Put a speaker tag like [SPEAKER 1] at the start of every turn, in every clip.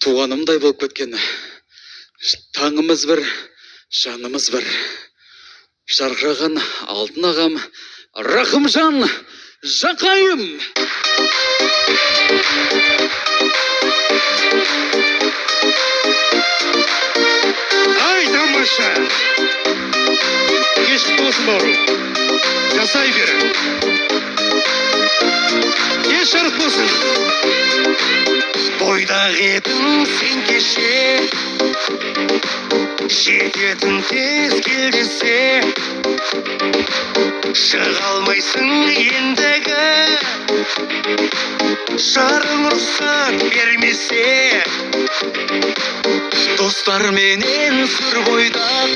[SPEAKER 1] туғанымдай болып кеткен. Таңымыз бір, жанымыз бір. Жарқыраған алтын ағам, Рахымжан Жақайым.
[SPEAKER 2] Ай, тамаша! Кеш болсын бауырым. Жасай бер. Кеш жарық болсын. Бойдақ едің сен кеше, жететін тез кел десе, шыға алмайсың ендігі, жарың рұқсат бермесе.
[SPEAKER 1] Достарменен сүр бойдақ,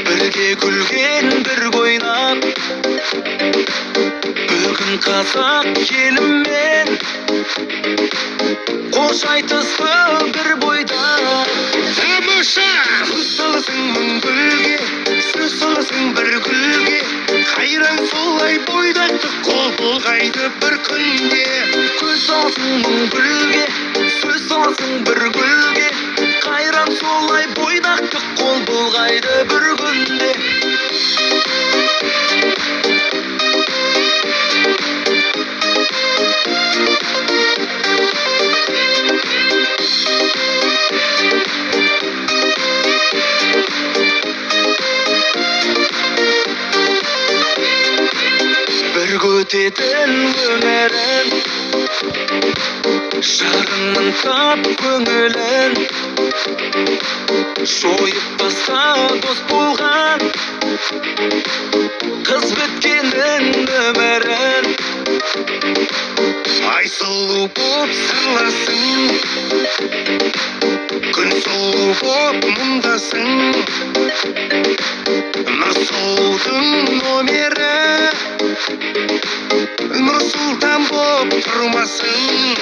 [SPEAKER 1] бірге күлген бір ойнап, бүгін қазақ еліммен қош айтысты бір бойда.
[SPEAKER 2] Тамаша!
[SPEAKER 1] Көз саласың мың гүлге, сөз саласың бір гүлге,
[SPEAKER 2] Қайран солай бойдақты қол бұлғайды бір күнде.
[SPEAKER 1] көз саласың мың гүлге, сөз саласың бір гүлге, қайран солай бойдақты қол бұлғайды бір күнде. Бір көтетін өмірін, жарыңның тап көңілін, жойып басқа дос болған, қыз біткеннің өмірін.
[SPEAKER 2] Ай сұлу боп сырласың, күн сұлу боп мұндасың, Нұрсұлудың номері, Нұрсұлтан боп тұрмасың.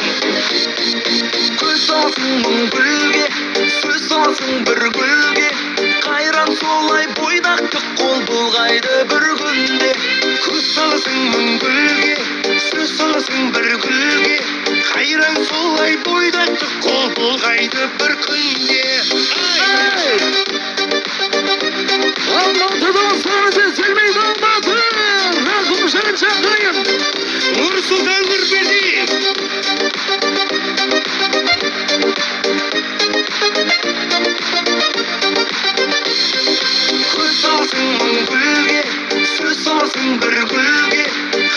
[SPEAKER 1] Көз саласың мың гүлге, сөз саласың бір гүлге, қайран солай бойдақты қол бұлғайды бір күнде.
[SPEAKER 2] Көз саласың мың гүлге, сөз саласың бір гүлге, қайран солай бойдақты қол бұлғайды бір күнде.
[SPEAKER 1] Алматыдан сарысы селмейді Алматы, Рахымжан Жақайым,
[SPEAKER 2] Нұрсұлтан Нұрбердиев.
[SPEAKER 1] Көз саласың мың гүлге, сөз саласың бір гүлге,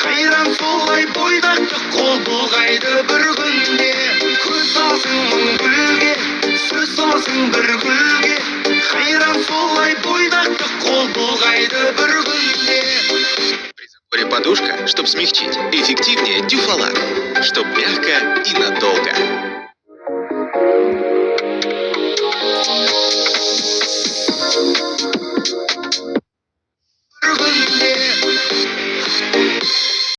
[SPEAKER 1] қайран солай бойдақты қол бұлғайды бір күнде. Көз саласың мың гүлге, сөз саласың бір гүлге, қайран солай бойдақты қол бұлғайды бір күнде.
[SPEAKER 3] При заборе подушка, чтоб смягчить. Эффективнее Дюфалак, чтоб мягко и надолго.